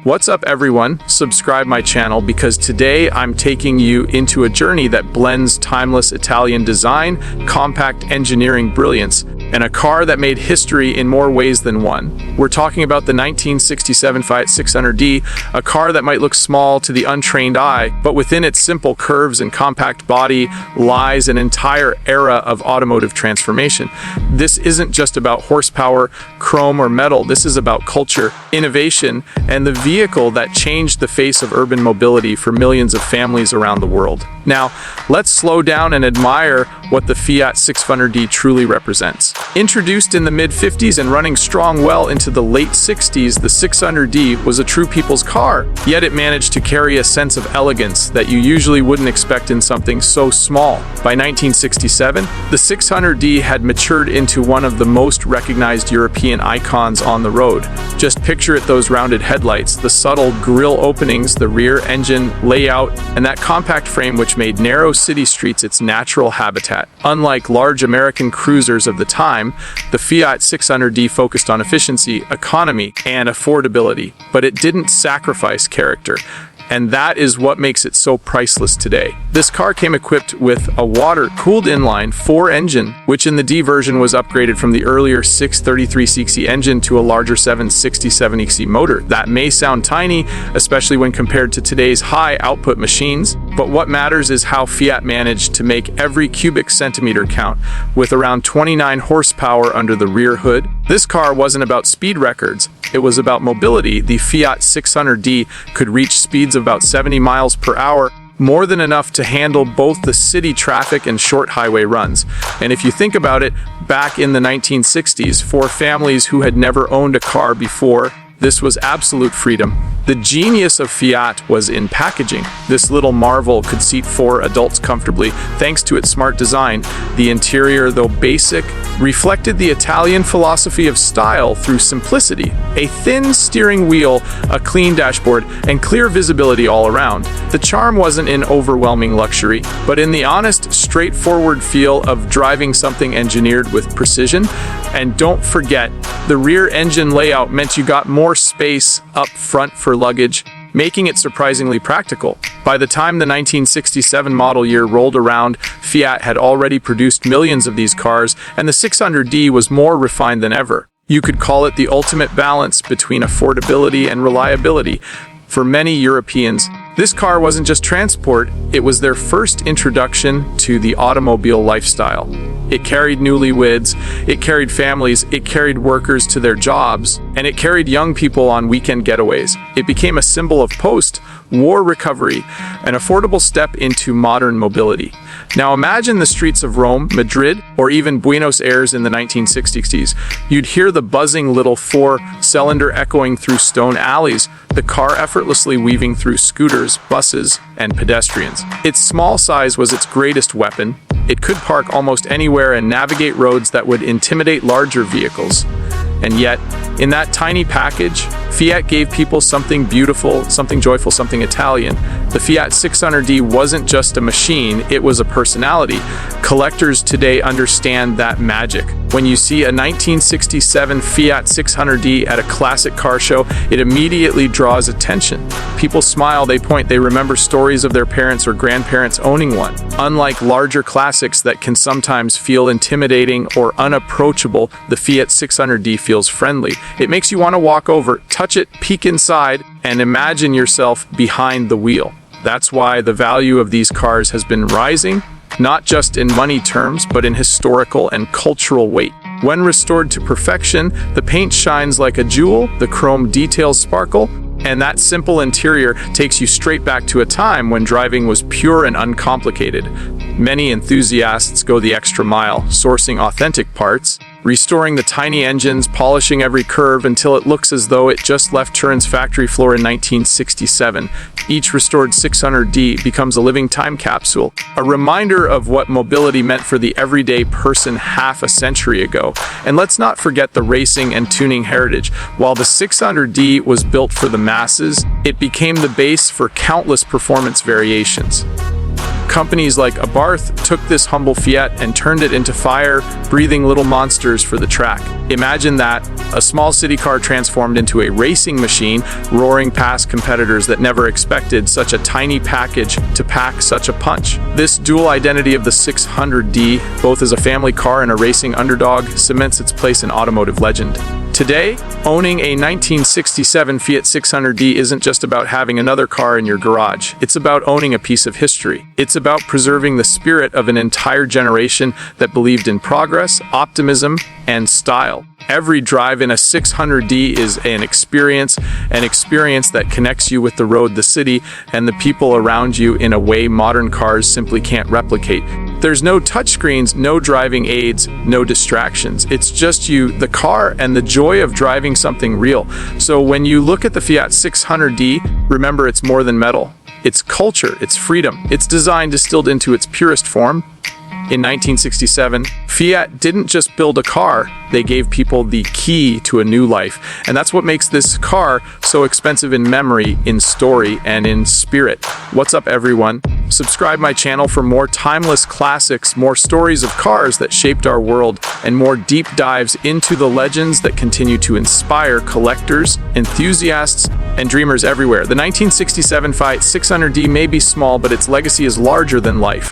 What's up everyone? Subscribe my channel because today I'm taking you into a journey that blends timeless Italian design, compact engineering brilliance, and a car that made history in more ways than one. We're talking about the 1967 Fiat 600D, a car that might look small to the untrained eye, but within its simple curves and compact body lies an entire era of automotive transformation. This isn't just about horsepower, chrome, or metal. This is about culture, innovation, and the vehicle that changed the face of urban mobility for millions of families around the world. Now, let's slow down and admire what the Fiat 600D truly represents. Introduced in the mid-50s and running strong well into the late 60s, the 600D was a true people's car, yet it managed to carry a sense of elegance that you usually wouldn't expect in something so small. By 1967, the 600D had matured into one of the most recognized European icons on the road. Just picture it, those rounded headlights, the subtle grille openings, the rear engine layout, and that compact frame which made narrow city streets its natural habitat. Unlike large American cruisers of the time, the Fiat 600D focused on efficiency, economy, and affordability, but it didn't sacrifice character. And that is what makes it so priceless today. This car came equipped with a water-cooled inline-4 engine, which in the D version was upgraded from the earlier 633cc engine to a larger 767cc motor. That may sound tiny, especially when compared to today's high-output machines, but what matters is how Fiat managed to make every cubic centimeter count, with around 29 horsepower under the rear hood. This car wasn't about speed records, it was about mobility. The Fiat 600D could reach speeds of about 70 miles per hour, more than enough to handle both the city traffic and short highway runs. And if you think about it, back in the 1960s, for families who had never owned a car before, this was absolute freedom. The genius of Fiat was in packaging. This little marvel could seat 4 adults comfortably thanks to its smart design. The interior, though basic, reflected the Italian philosophy of style through simplicity. A thin steering wheel, a clean dashboard, and clear visibility all around. The charm wasn't in overwhelming luxury, but in the honest, straightforward feel of driving something engineered with precision. And don't forget, the rear engine layout meant you got more space up front for luggage, making it surprisingly practical. By the time the 1967 model year rolled around, Fiat had already produced millions of these cars, and the 600D was more refined than ever. You could call it the ultimate balance between affordability and reliability. For many Europeans, this car wasn't just transport, it was their first introduction to the automobile lifestyle. It carried newlyweds, it carried families, it carried workers to their jobs, and it carried young people on weekend getaways. It became a symbol of post-war recovery, an affordable step into modern mobility. Now imagine the streets of Rome, Madrid, or even Buenos Aires in the 1960s. You'd hear the buzzing little 4-cylinder echoing through stone alleys, the car effortlessly weaving through scooters, buses, and pedestrians. Its small size was its greatest weapon. It could park almost anywhere and navigate roads that would intimidate larger vehicles. And yet, in that tiny package, Fiat gave people something beautiful, something joyful, something Italian. The Fiat 600D wasn't just a machine, it was a personality. Collectors today understand that magic. When you see a 1967 Fiat 600D at a classic car show, it immediately draws attention. People smile, they point, they remember stories of their parents or grandparents owning one. Unlike larger classics that can sometimes feel intimidating or unapproachable, the Fiat 600D feels friendly. It makes you want to walk over, touch it, peek inside, and imagine yourself behind the wheel. That's why the value of these cars has been rising, not just in money terms, but in historical and cultural weight. When restored to perfection, the paint shines like a jewel, the chrome details sparkle, and that simple interior takes you straight back to a time when driving was pure and uncomplicated. Many enthusiasts go the extra mile, sourcing authentic parts, restoring the tiny engines, polishing every curve until it looks as though it just left Turin's factory floor in 1967. Each restored 600D becomes a living time capsule, a reminder of what mobility meant for the everyday person half a century ago. And let's not forget the racing and tuning heritage. While the 600D was built for the masses, it became the base for countless performance variations. Companies like Abarth took this humble Fiat and turned it into fire-breathing little monsters for the track. Imagine that, a small city car transformed into a racing machine, roaring past competitors that never expected such a tiny package to pack such a punch. This dual identity of the 600D, both as a family car and a racing underdog, cements its place in automotive legend. Today, owning a 1967 Fiat 600D isn't just about having another car in your garage. It's about owning a piece of history. It's about preserving the spirit of an entire generation that believed in progress, optimism, and style. Every drive in a 600D is an experience that connects you with the road, the city, and the people around you in a way modern cars simply can't replicate. There's no touchscreens, no driving aids, no distractions. It's just you, the car, and the joy of driving something real. So when you look at the Fiat 600D, remember it's more than metal. It's culture, it's freedom, it's design distilled into its purest form. In 1967, Fiat didn't just build a car, they gave people the key to a new life. And that's what makes this car so expensive in memory, in story, and in spirit. What's up, everyone? Subscribe my channel for more timeless classics, more stories of cars that shaped our world, and more deep dives into the legends that continue to inspire collectors, enthusiasts, and dreamers everywhere. The 1967 Fiat 600D may be small, but its legacy is larger than life.